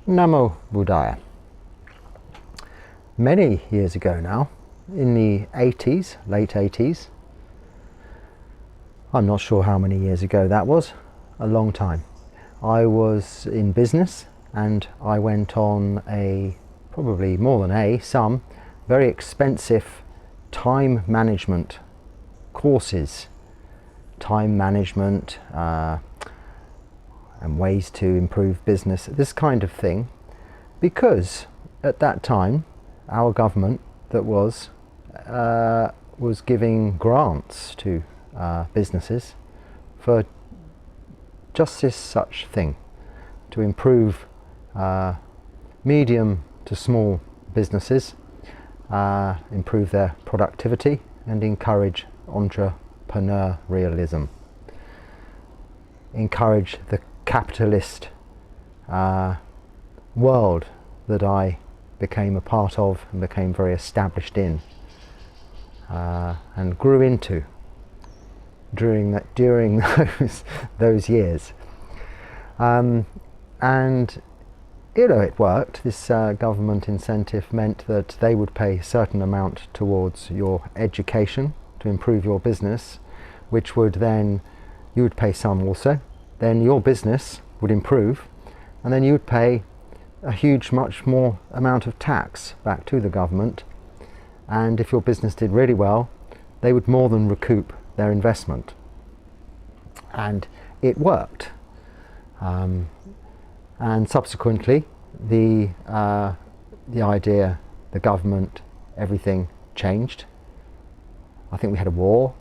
Namo Buddhaya. Many years ago now, in the 80s, late 80s, I'm not sure how many years ago that was, a long time, I was in business and I went on probably more than some very expensive time management courses, time management and ways to improve business, this kind of thing, because at that time our government that was giving grants to businesses for just this such thing, to improve medium to small businesses, improve their productivity and encourage entrepreneurialism, encourage the capitalist world that I became a part of and became very established in and grew into during those years. And it worked. This government incentive meant that they would pay a certain amount towards your education to improve your business, which would then, you would pay some also, then your business would improve, and then you would pay a huge, much more amount of tax back to the government, and if your business did really well, they would more than recoup their investment. And it worked. And subsequently, the idea, the government, everything changed. I think we had a war,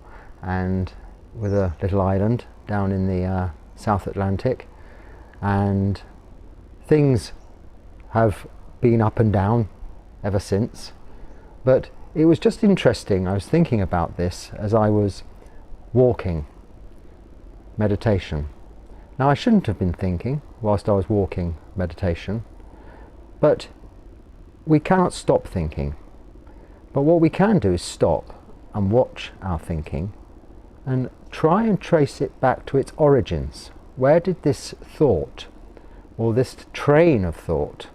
and with a little island down in the South Atlantic, and things have been up and down ever since. But it was just interesting. I was thinking about this as I was walking, meditation. Now, I shouldn't have been thinking whilst I was walking, meditation, but we cannot stop thinking. But what we can do is stop and watch our thinking and try and trace it back to its origins. Where did this thought, or this train of thought,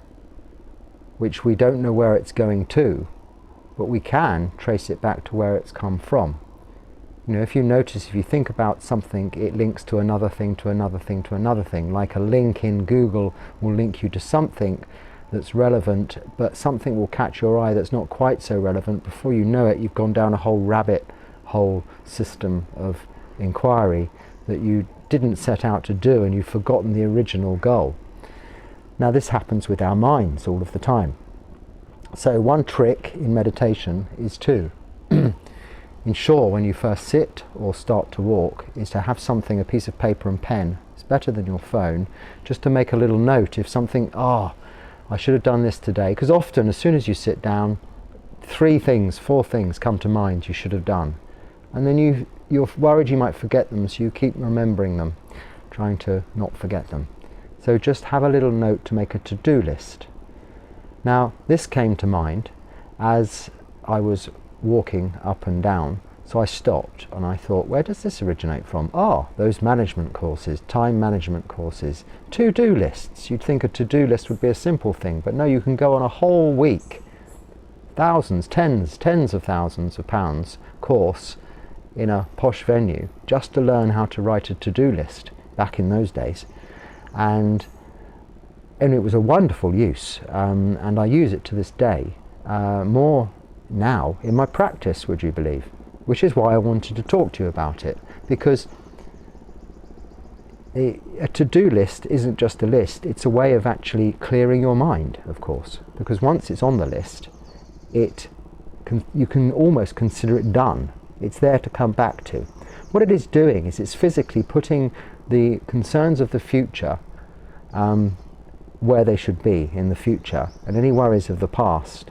which we don't know where it's going to, but we can trace it back to where it's come from. You know, if you notice, if you think about something, it links to another thing, to another thing, to another thing. Like a link in Google will link you to something that's relevant, but something will catch your eye that's not quite so relevant. Before you know it, you've gone down a whole rabbit hole system of inquiry that you didn't set out to do, and you've forgotten the original goal. Now, this happens with our minds all of the time. So one trick in meditation is to ensure when you first sit or start to walk is to have something, a piece of paper and pen. It's better than your phone, just to make a little note if something, I should have done this today. Because often as soon as you sit down, 4 things come to mind you should have done. And then you're worried you might forget them, so you keep remembering them, trying to not forget them. So just have a little note to make a to-do list. Now, this came to mind as I was walking up and down, so I stopped and I thought, where does this originate from? Those management courses, time management courses, to-do lists. You'd think a to-do list would be a simple thing, but no, you can go on a whole week, thousands, tens of thousands of pounds course in a posh venue just to learn how to write a to-do list back in those days. And it was a wonderful use, and I use it to this day, more now in my practice, would you believe? Which is why I wanted to talk to you about it, because a to-do list isn't just a list, it's a way of actually clearing your mind, of course, because once it's on the list, you can almost consider it done. It's there to come back to. What it is doing is it's physically putting the concerns of the future where they should be in the future, and any worries of the past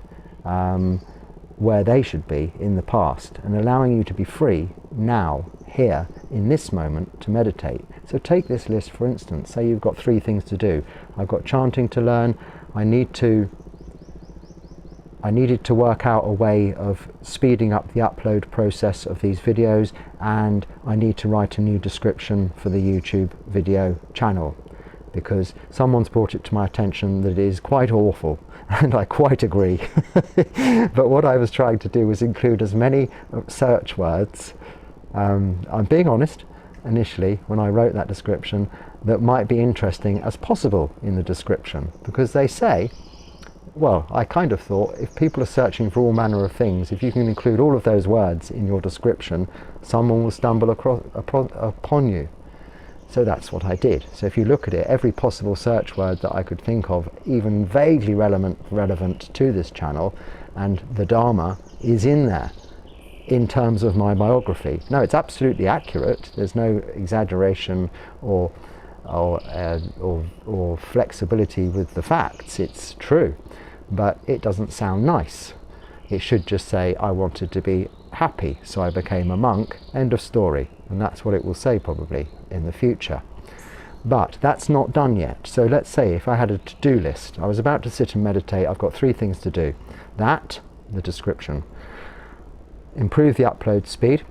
where they should be in the past, and allowing you to be free now, here, in this moment, to meditate. So take this list, for instance. Say you've got 3 things to do. I've got chanting to learn, I needed to work out a way of speeding up the upload process of these videos, and I need to write a new description for the YouTube video channel, because someone's brought it to my attention that it is quite awful, and I quite agree. But what I was trying to do was include as many search words, I'm being honest, initially when I wrote that description, that might be interesting as possible in the description, because they say, well, I kind of thought if people are searching for all manner of things, if you can include all of those words in your description, someone will stumble upon you. So that's what I did. So if you look at it, every possible search word that I could think of, even vaguely relevant to this channel and the Dharma, is in there in terms of my biography. No, it's absolutely accurate. There's no exaggeration or flexibility with the facts. It's true, but it doesn't sound nice. It should just say, I wanted to be happy, so I became a monk, end of story. And that's what it will say probably in the future. But that's not done yet. So let's say if I had a to-do list, I was about to sit and meditate, I've got 3 things to do. That, the description, improve the upload speed,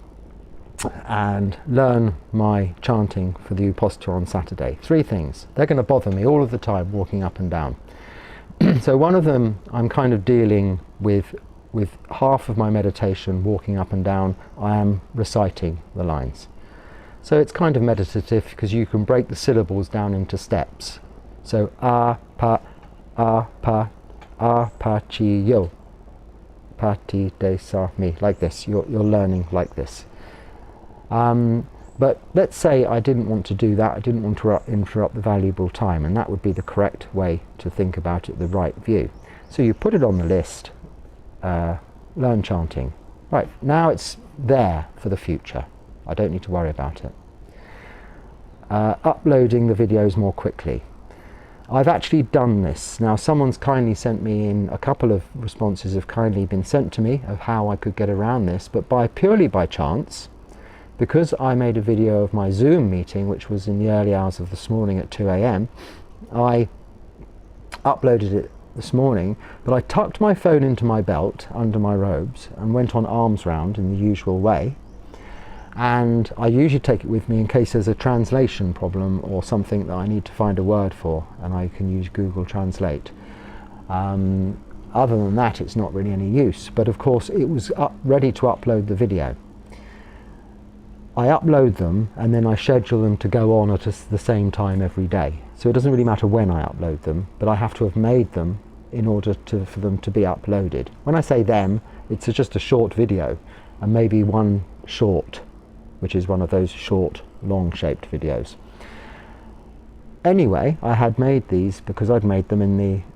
and learn my chanting for the Uposatha on Saturday. 3 things. They're going to bother me all of the time walking up and down. So one of them, I'm kind of dealing with half of my meditation walking up and down, I am reciting the lines. So it's kind of meditative because you can break the syllables down into steps. So a pa chi yo, pa ti de sa mi, like this. You're learning like this. But let's say I didn't want to do that, I didn't want to interrupt the valuable time, and that would be the correct way to think about it, the right view. So you put it on the list, learn chanting. Right, now it's there for the future. I don't need to worry about it. Uploading the videos more quickly. I've actually done this. Now someone's kindly sent me in, a couple of responses have kindly been sent to me of how I could get around this, but purely by chance, because I made a video of my Zoom meeting, which was in the early hours of this morning at 2 a.m, I uploaded it this morning, but I tucked my phone into my belt under my robes and went on arms round in the usual way. And I usually take it with me in case there's a translation problem or something that I need to find a word for, and I can use Google Translate. Other than that, it's not really any use, but of course it was ready to upload the video. I upload them and then I schedule them to go on at the same time every day. So it doesn't really matter when I upload them, but I have to have made them in order for them to be uploaded. When I say them, it's just a short video, and maybe one short, which is one of those short, long-shaped videos. Anyway, I had made these because I'd made them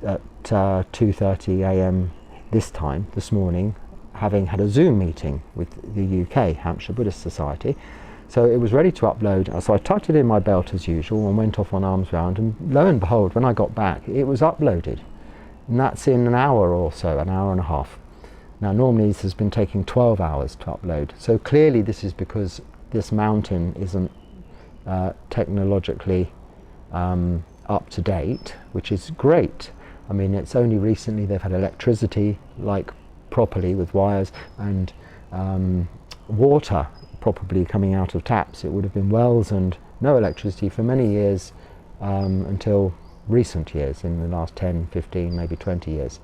at 2:30 a.m. this morning, having had a Zoom meeting with the UK, Hampshire Buddhist Society. So it was ready to upload, so I tucked it in my belt as usual and went off on arms round, and lo and behold, when I got back, it was uploaded. And that's in an hour or so, an hour and a half. Now normally this has been taking 12 hours to upload, so clearly this is because this mountain isn't technologically up to date, which is great. I mean, it's only recently they've had electricity, like properly with wires, and water properly coming out of taps. It would have been wells and no electricity for many years, until recent years, in the last 10, 15, maybe 20 years.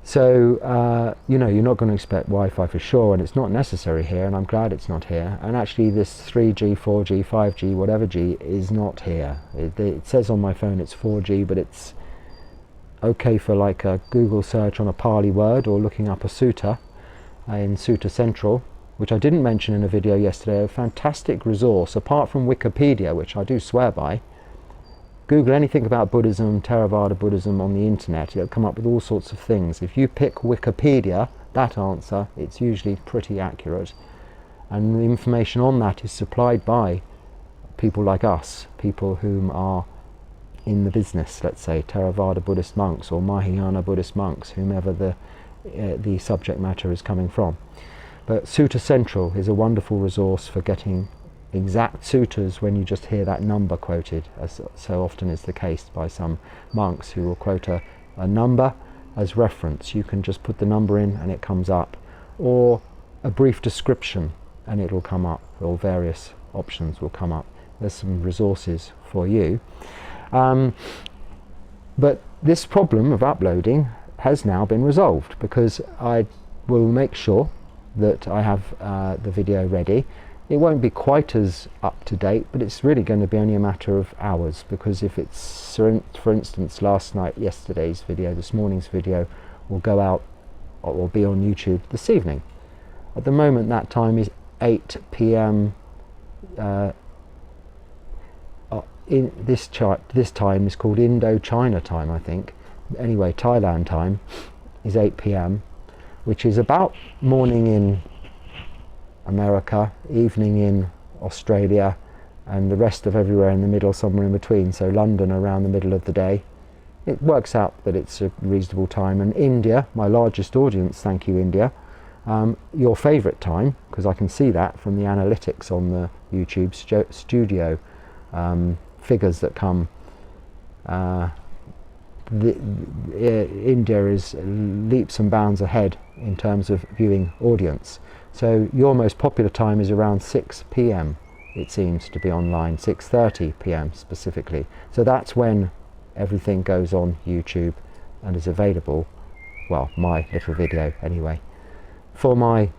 So you know, you're not going to expect Wi-Fi for sure, and it's not necessary here, and I'm glad it's not here. And actually this 3G, 4G, 5G, whatever G is not here. It says on my phone it's 4G, but it's okay for like a Google search on a Pali word, or looking up a sutta in Sutta Central, which I didn't mention in a video yesterday, a fantastic resource. Apart from Wikipedia, which I do swear by, Google anything about Buddhism, Theravada Buddhism on the internet, it'll come up with all sorts of things. If you pick Wikipedia, that answer, it's usually pretty accurate. And the information on that is supplied by people like us, people whom are in the business, let's say Theravada Buddhist monks or Mahayana Buddhist monks, whomever the subject matter is coming from. But Sutta Central is a wonderful resource for getting exact suttas when you just hear that number quoted, as so often is the case by some monks who will quote a number as reference. You can just put the number in and it comes up, or a brief description and it will come up, or various options will come up. there's some resources for you. But this problem of uploading has now been resolved, because I will make sure that I have the video ready. It won't be quite as up to date, but it's really going to be only a matter of hours, because if it's, for instance, yesterday's video, this morning's video will go out or will be on YouTube this evening. At the moment that time is 8 p.m. In this time is called Indo-China time, I think. Anyway, Thailand time is 8 p.m, which is about morning in America, evening in Australia, and the rest of everywhere in the middle, somewhere in between. So London around the middle of the day. It works out that it's a reasonable time. And India, my largest audience, thank you India, your favourite time, because I can see that from the analytics on the YouTube studio figures that come. India is leaps and bounds ahead in terms of viewing audience. So your most popular time is around 6 p.m. it seems to be online, 6:30 p.m. specifically. So that's when everything goes on YouTube and is available, well, my little video anyway, for my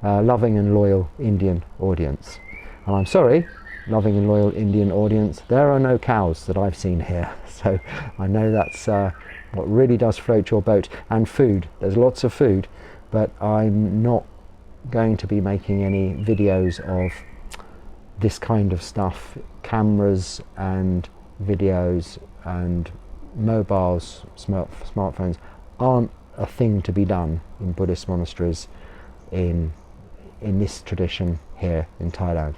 loving and loyal Indian audience. And I'm sorry, loving and loyal Indian audience, there are no cows that I've seen here. So I know that's what really does float your boat. And food, there's lots of food, but I'm not going to be making any videos of this kind of stuff. Cameras and videos and mobiles, smartphones aren't a thing to be done in Buddhist monasteries in this tradition here in Thailand.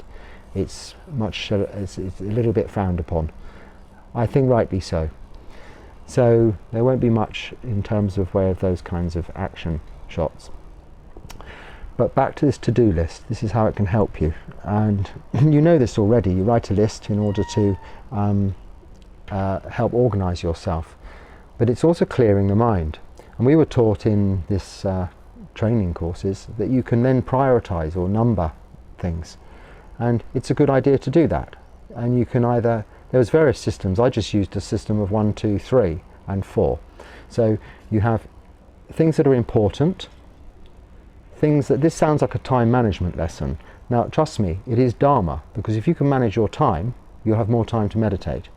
It's a little bit frowned upon. I think rightly so. So there won't be much in terms of way of those kinds of action shots. But back to this to-do list. This is how it can help you. And you know this already. You write a list in order to help organize yourself. But it's also clearing the mind. And we were taught in this training courses that you can then prioritize or number things. And it's a good idea to do that. And you can either, there's various systems. I just used a system of 1, 2, 3 and 4. So you have things that are important, things that, this sounds like a time management lesson. Now trust me, it is Dharma, because if you can manage your time, you'll have more time to meditate.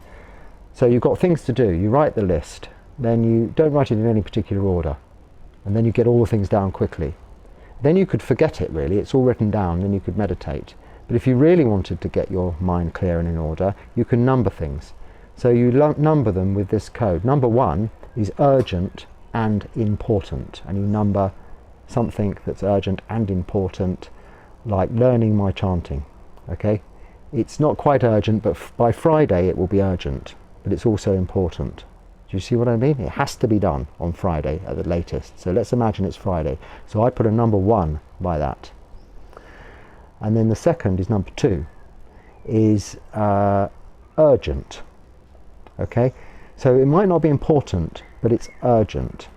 So you've got things to do, you write the list, then you don't write it in any particular order, and then you get all the things down quickly. Then you could forget it really, it's all written down, then you could meditate. But if you really wanted to get your mind clear and in order, you can number things. So you number them with this code. Number 1 is urgent and important, and you number something that's urgent and important, like learning my chanting. Okay, it's not quite urgent, but by Friday it will be urgent, but it's also important. Do you see what I mean? It has to be done on Friday at the latest. So let's imagine it's Friday. So I put a number 1 by that. And then the second is number 2, is urgent. Okay, so it might not be important, but it's urgent.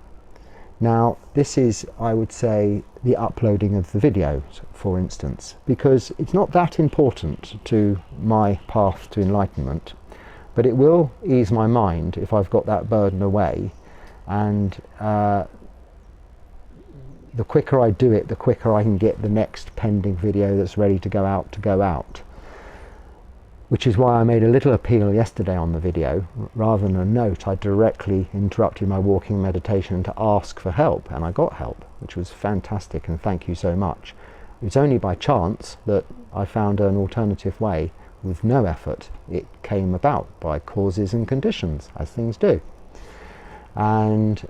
Now this is, I would say, the uploading of the videos, for instance, because it's not that important to my path to enlightenment, but it will ease my mind if I've got that burden away. And the quicker I do it, the quicker I can get the next pending video that's ready to go out. Which is why I made a little appeal yesterday on the video. Rather than a note, I directly interrupted my walking meditation to ask for help, and I got help, which was fantastic, and thank you so much. It's only by chance that I found an alternative way with no effort. It came about by causes and conditions, as things do. And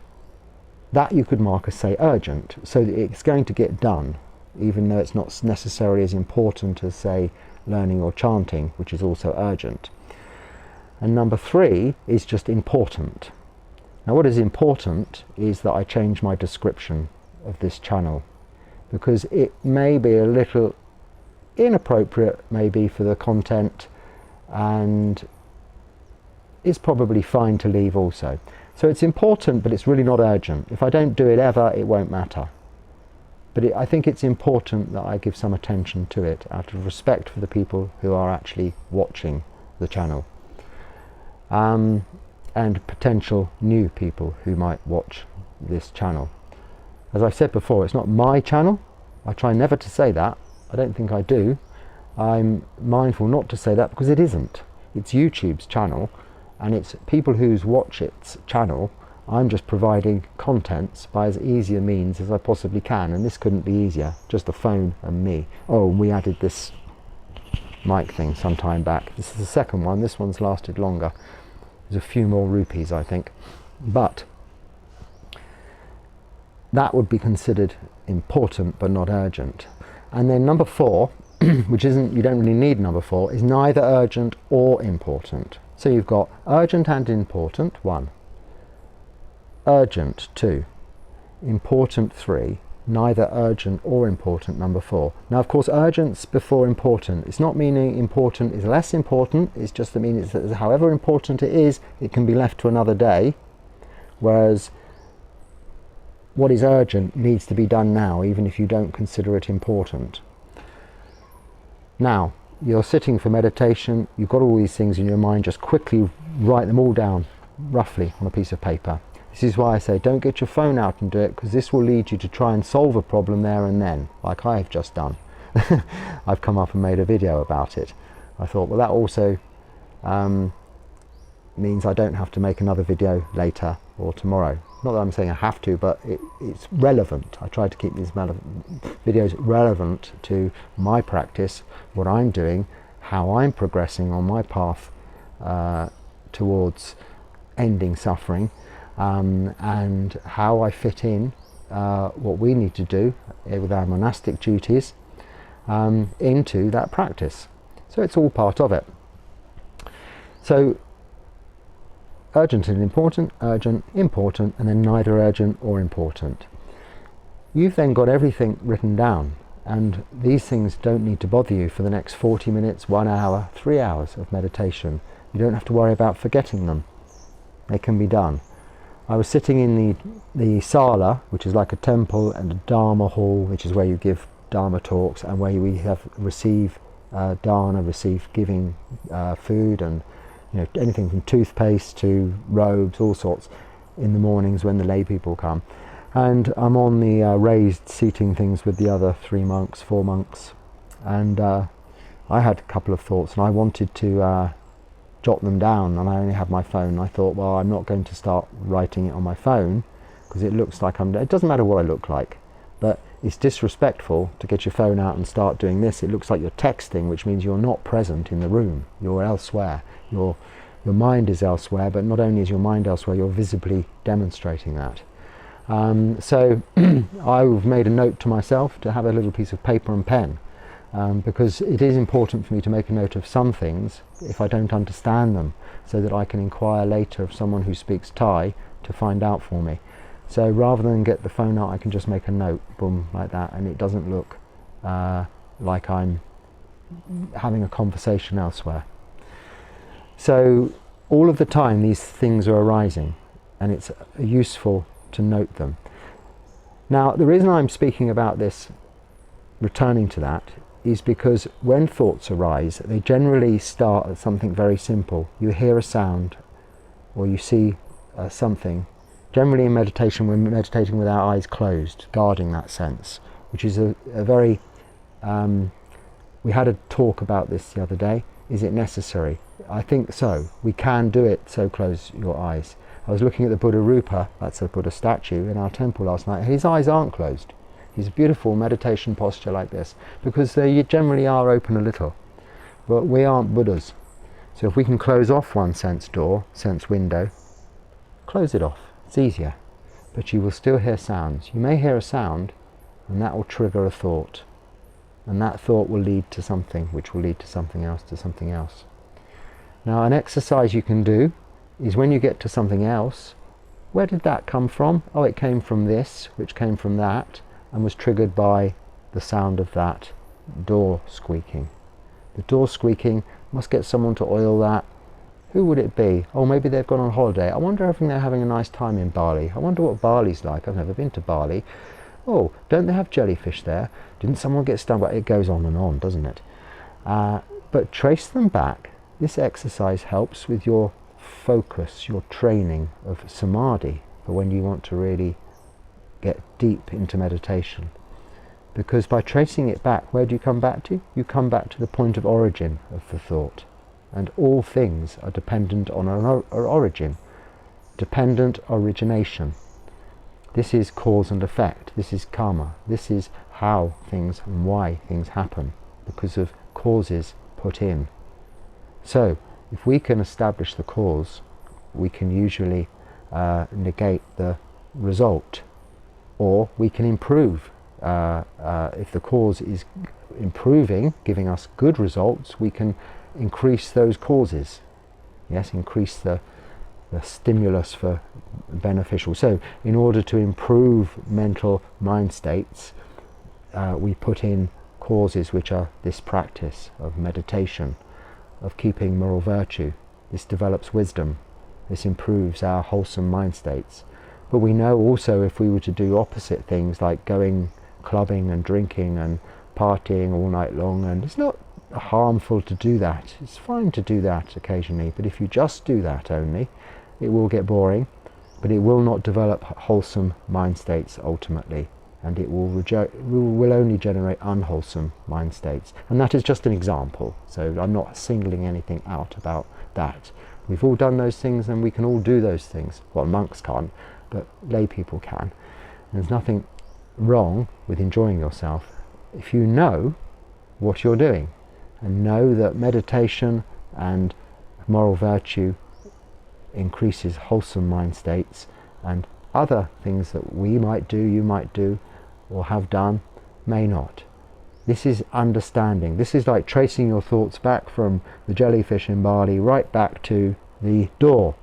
that you could mark as, say, urgent, so that it's going to get done, even though it's not necessarily as important as, say, learning or chanting, which is also urgent. And number 3 is just important. Now what is important is that I change my description of this channel, because it may be a little inappropriate maybe for the content, and it's probably fine to leave also. So it's important, but it's really not urgent. If I don't do it ever, it won't matter. But I think it's important that I give some attention to it out of respect for the people who are actually watching the channel, and potential new people who might watch this channel. As I said before, it's not my channel. I try never to say that. I don't think I do. I'm mindful not to say that because it isn't. It's YouTube's channel, and it's people who watch its channel. I'm just providing contents by as easy a means as I possibly can, and this couldn't be easier, just the phone and me. Oh, and we added this mic thing some time back. This is the second one. This one's lasted longer. There's a few more rupees, I think. But that would be considered important but not urgent. And then number 4, which isn't, you don't really need number 4, is neither urgent or important. So you've got urgent and important, 1. Urgent, 2. Important, 3. Neither urgent or important, number 4. Now, of course, urgent's before important. It's not meaning important is less important. It's just that means that however important it is, it can be left to another day. Whereas what is urgent needs to be done now, even if you don't consider it important. Now, you're sitting for meditation. You've got all these things in your mind. Just quickly write them all down, roughly, on a piece of paper. This is why I say don't get your phone out and do it, because this will lead you to try and solve a problem there and then, like I have just done. I've come up and made a video about it. I thought, well, that also means I don't have to make another video later or tomorrow. Not that I'm saying I have to, but it's relevant. I try to keep these videos relevant to my practice, what I'm doing, how I'm progressing on my path towards ending suffering, and how I fit in what we need to do with our monastic duties into that practice. So it's all part of it. So urgent and important, urgent, important, and then neither urgent or important. You've then got everything written down, and these things don't need to bother you for the next 40 minutes, 1 hour, 3 hours of meditation. You don't have to worry about forgetting them. They can be done. I was sitting in the sala, which is like a temple, and a Dharma hall, which is where you give Dharma talks, and where we have receive dana, receive giving food, and anything from toothpaste to robes, all sorts, in the mornings when the lay people come. And I'm on the raised seating things with the other 4 monks, and I had a couple of thoughts, and I wanted to jot them down, and I only had my phone. I thought, well, I'm not going to start writing it on my phone, because it looks like it doesn't matter what I look like, but it's disrespectful to get your phone out and start doing this. It looks like you're texting, which means you're not present in the room. You're elsewhere. Your mind is elsewhere, but not only is your mind elsewhere, you're visibly demonstrating that. So I've made a note to myself to have a little piece of paper and pen, because it is important for me to make a note of some things if I don't understand them, so that I can inquire later of someone who speaks Thai to find out for me. So rather than get the phone out, I can just make a note, boom, like that, and it doesn't look like I'm having a conversation elsewhere. So all of the time these things are arising, and it's useful to note them. Now, the reason I'm speaking about this, returning to that, is because when thoughts arise, they generally start at something very simple. You hear a sound, or you see something. Generally in meditation, we're meditating with our eyes closed, guarding that sense, which is a very... we had a talk about this the other day. Is it necessary? I think so. We can do it, so close your eyes. I was looking at the Buddha Rupa, that's a Buddha statue, in our temple last night. His eyes aren't closed. He's a beautiful meditation posture like this, because they generally are open a little. But we aren't Buddhas. So if we can close off one sense door, sense window, close it off. It's easier. But you will still hear sounds. You may hear a sound, and that will trigger a thought. And that thought will lead to something, which will lead to something else, to something else. Now, an exercise you can do is when you get to something else, where did that come from? Oh, it came from this, which came from that, and was triggered by the sound of that door squeaking. The door squeaking must get someone to oil that. Who would it be? Oh, maybe they've gone on holiday. I wonder if they're having a nice time in Bali. I wonder what Bali's like. I've never been to Bali. Oh, don't they have jellyfish there? Didn't someone get stung by it? It goes on, doesn't it? But trace them back. This exercise helps with your focus, your training of samadhi, for when you want to really get deep into meditation. Because by tracing it back, where do you come back to? You come back to the point of origin of the thought. And all things are dependent on an origin, dependent origination. This is cause and effect. This is karma. This is how things and why things happen, because of causes put in. So, if we can establish the cause, we can usually negate the result, or we can improve. If the cause is improving, giving us good results, we can increase those causes. Yes, increase the stimulus for beneficial. So, in order to improve mental mind states, we put in causes which are this practice of meditation, of keeping moral virtue. This develops wisdom. This improves our wholesome mind states. But we know also, if we were to do opposite things like going clubbing and drinking and partying all night long, and it's not harmful to do that, it's fine to do that occasionally, but if you just do that only, it will get boring, but it will not develop wholesome mind states ultimately, and it will only generate unwholesome mind states. And that is just an example, so I'm not singling anything out about that. We've all done those things, and we can all do those things. Well, monks can't, but lay people can. And there's nothing wrong with enjoying yourself if you know what you're doing, and know that meditation and moral virtue increases wholesome mind states, and other things that we might do, you might do, or have done, may not. This is understanding. This is like tracing your thoughts back from the jellyfish in Bali right back to the door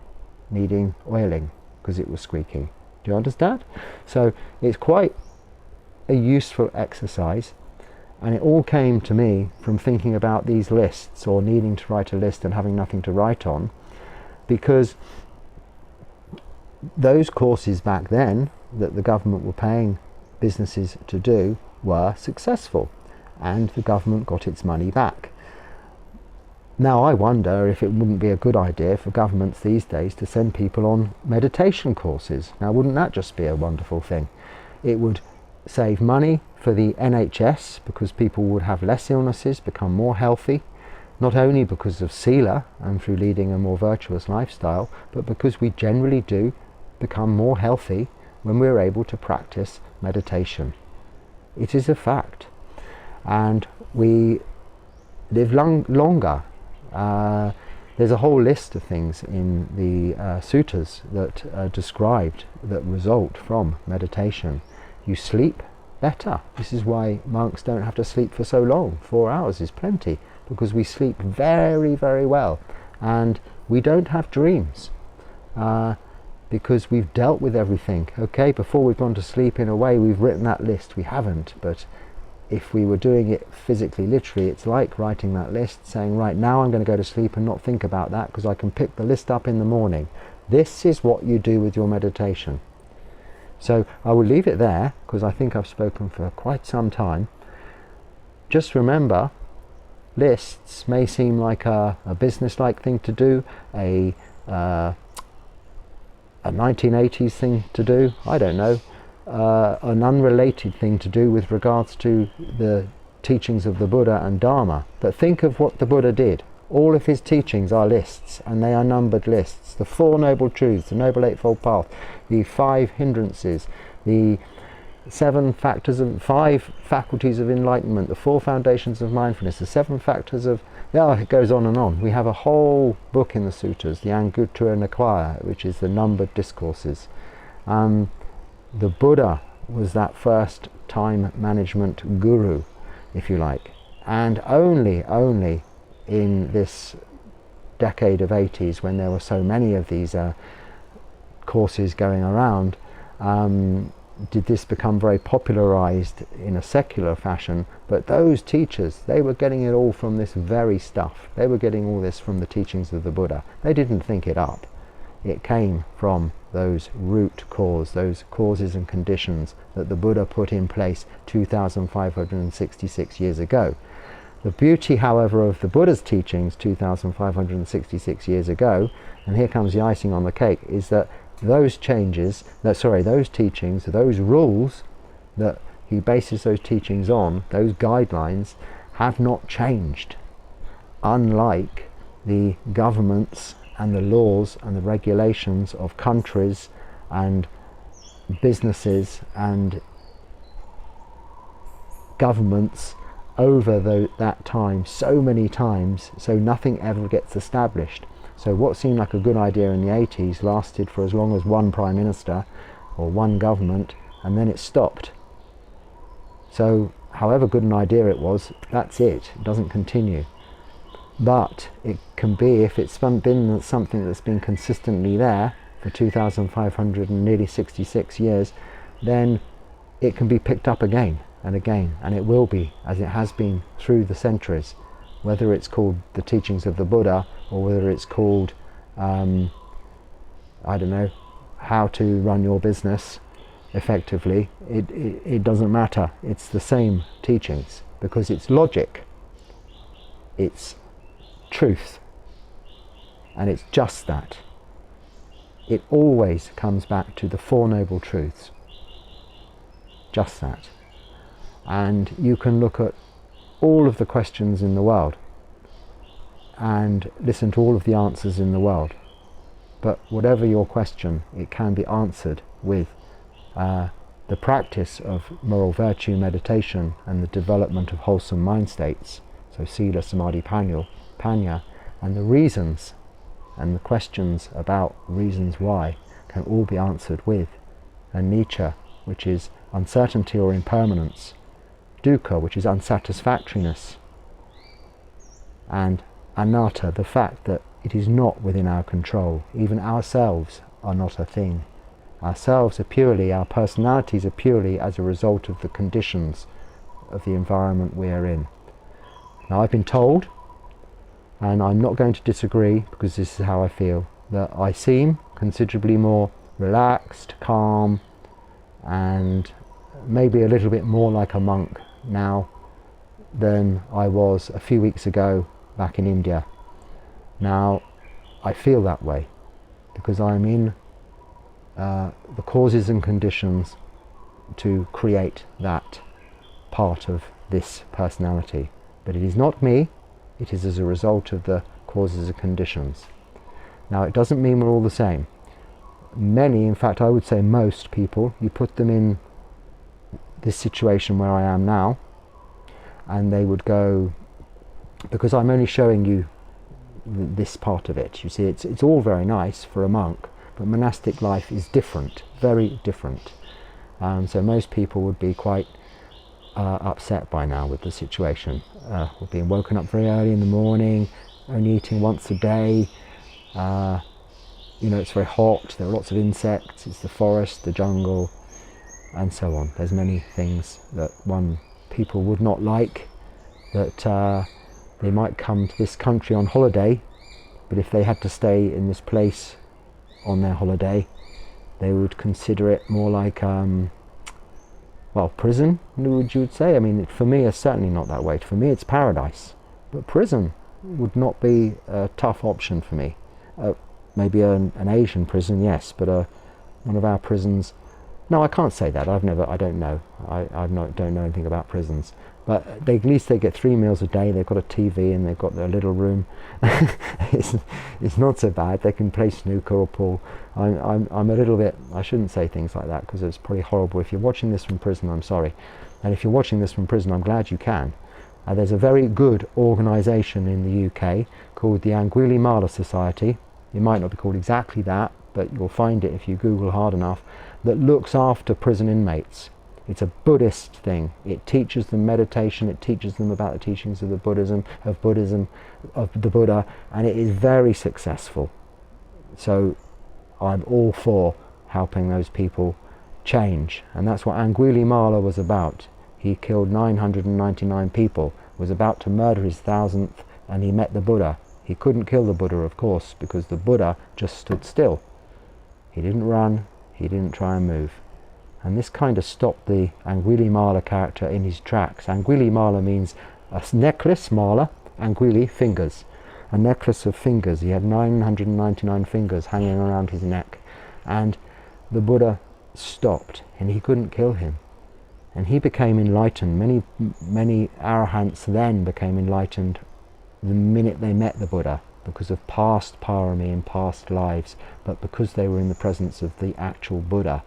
needing oiling because it was squeaking. Do you understand? So it's quite a useful exercise, and it all came to me from thinking about these lists, or needing to write a list and having nothing to write on, because those courses back then that the government were paying businesses to do were successful, and the government got its money back. Now I wonder if it wouldn't be a good idea for governments these days to send people on meditation courses. Now, wouldn't that just be a wonderful thing? It would save money for the NHS, because people would have less illnesses, become more healthy, not only because of sila and through leading a more virtuous lifestyle, but because we generally do become more healthy when we're able to practice meditation. It is a fact. And we live longer. There's a whole list of things in the suttas that are described that result from meditation. You sleep better. This is why monks don't have to sleep for so long. 4 hours is plenty, because we sleep very, very well. And we don't have dreams, because we've dealt with everything. Okay, before we've gone to sleep, in a way, we've written that list. We haven't, but if we were doing it physically, literally, it's like writing that list, saying, right, now I'm going to go to sleep and not think about that, because I can pick the list up in the morning. This is what you do with your meditation. So I will leave it there, because I think I've spoken for quite some time. Just remember, lists may seem like a business-like thing to do, a 1980s thing to do, I don't know, an unrelated thing to do with regards to the teachings of the Buddha and Dharma. But think of what the Buddha did. All of his teachings are lists, and they are numbered lists. The Four Noble Truths, the Noble Eightfold Path, the 5 hindrances, the 5 faculties of enlightenment, the 4 foundations of mindfulness, the 7 factors of... it goes on and on. We have a whole book in the sutras, the Anguttara Nikaya, which is the numbered discourses. The Buddha was that first time management guru, if you like. And only in this decade of 80s, when there were so many of these courses going around, did this become very popularized in a secular fashion. But those teachers, they were getting it all from this very stuff. They were getting all this from the teachings of the Buddha. They didn't think it up. it came from those root cause, those causes and conditions that the Buddha put in place 2,566 years ago. The beauty, however, of the Buddha's teachings 2,566 years ago, and here comes the icing on the cake, is that those teachings, those rules that he bases those teachings on, those guidelines, have not changed. Unlike the governments and the laws and the regulations of countries and businesses and governments over that time, so many times, so nothing ever gets established. So what seemed like a good idea in the 80s lasted for as long as one prime minister or one government, and then it stopped. So however good an idea it was, that's it. It doesn't continue. But it can be, if it's been something that's been consistently there for 2,500 and nearly 66 years, then it can be picked up again and again, and it will be, as it has been through the centuries, whether it's called the teachings of the Buddha or whether it's called, I don't know, how to run your business effectively. It doesn't matter. It's the same teachings, because it's logic, it's truth, and it's just that. It always comes back to the Four Noble Truths, just that. And you can look at all of the questions in the world and listen to all of the answers in the world, but whatever your question, it can be answered with the practice of moral virtue meditation and the development of wholesome mind states, so sila, samadhi, panya, and the reasons and the questions about reasons why can all be answered with anicca, which is uncertainty or impermanence, dukkha, which is unsatisfactoriness, and anatta, the fact that it is not within our control. Even ourselves are not a thing. Ourselves are purely, our personalities are purely as a result of the conditions of the environment we are in. Now, I've been told, and I'm not going to disagree because this is how I feel, that I seem considerably more relaxed, calm, and maybe a little bit more like a monk now than I was a few weeks ago back in India. Now, I feel that way because I'm in the causes and conditions to create that part of this personality. But it is not me, it is as a result of the causes and conditions. Now, it doesn't mean we're all the same. Many, in fact I would say most people, you put them in this situation where I am now, and they would go, because I'm only showing you this part of it, you see, it's all very nice for a monk, but monastic life is different, very different. So most people would be quite upset by now with the situation. We're being woken up very early in the morning, only eating once a day, it's very hot, there are lots of insects, it's the forest, the jungle, and so on. There's many things that people would not like, that they might come to this country on holiday, but if they had to stay in this place on their holiday, they would consider it more like prison, you would say. I mean, for me it's certainly not that way. For me it's paradise, but prison would not be a tough option for me. Maybe an Asian prison, yes, but one of our prisons, no, I can't say that. I don't know. I don't know anything about prisons. But at least they get 3 meals a day, they've got a TV and they've got their little room. It's not so bad. They can play snooker or pool. I'm a little bit, I shouldn't say things like that because it's pretty horrible. If you're watching this from prison, I'm sorry. And if you're watching this from prison, I'm glad you can. There's a very good organisation in the UK called the Anguillimala Society. It might not be called exactly that, but you'll find it if you Google hard enough, that looks after prison inmates. It's a Buddhist thing. It teaches them meditation, it teaches them about the teachings of Buddhism, of the Buddha, and it is very successful. So I'm all for helping those people change, and that's what Anguillimala was about. He killed 999 people, was about to murder his 1000th, and he met the Buddha. He couldn't kill the Buddha, of course, because the Buddha just stood still. He didn't run, he didn't try and move. And this kind of stopped the Angulimala character in his tracks. Angulimala means a necklace, mala, anguili, fingers. A necklace of fingers. He had 999 fingers hanging around his neck. And the Buddha stopped, and he couldn't kill him. And he became enlightened. Many arahants then became enlightened the minute they met the Buddha, because of past parami and past lives, but because they were in the presence of the actual Buddha.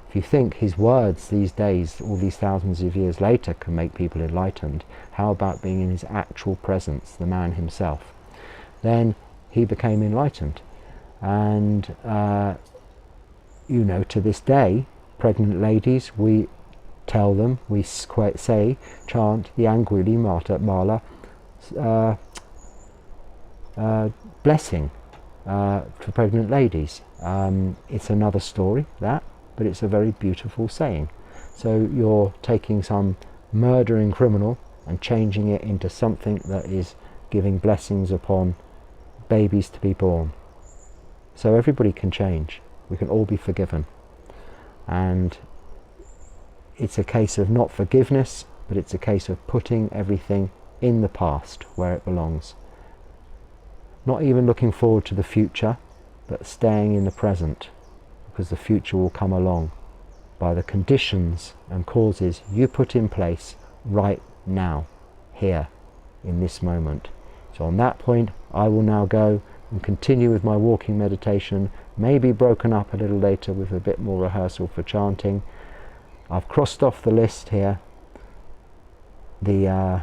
If you think his words these days, all these thousands of years later, can make people enlightened, how about being in his actual presence, the man himself? Then he became enlightened. And you know, to this day, pregnant ladies, we tell them, we say, chant the Anguili Mala blessing for pregnant ladies. It's another story, that, but it's a very beautiful saying. So you're taking some murdering criminal and changing it into something that is giving blessings upon babies to be born. So everybody can change. We can all be forgiven. And it's a case of not forgiveness, but it's a case of putting everything in the past where it belongs. Not even looking forward to the future, but staying in the present, because the future will come along by the conditions and causes you put in place right now, here, in this moment. So on that point, I will now go and continue with my walking meditation, maybe broken up a little later with a bit more rehearsal for chanting. I've crossed off the list here, the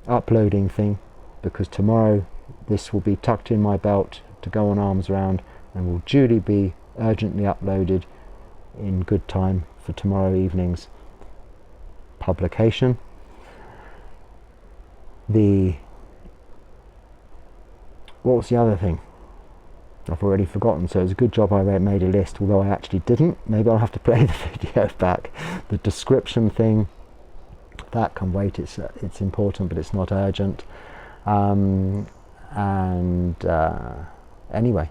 uploading thing, because tomorrow this will be tucked in my belt to go on arms round and will duly be urgently uploaded in good time for tomorrow evening's publication. What was the other thing? I've already forgotten, so it's a good job I made a list, although I actually didn't. Maybe I'll have to play the video back. The description thing, that can wait, it's important, but it's not urgent. Anyway,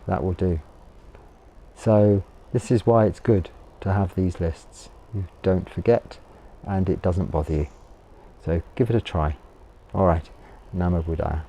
that will do. So this is why it's good to have these lists. You don't forget, and it doesn't bother you. So give it a try. Alright, Namo Buddhaya.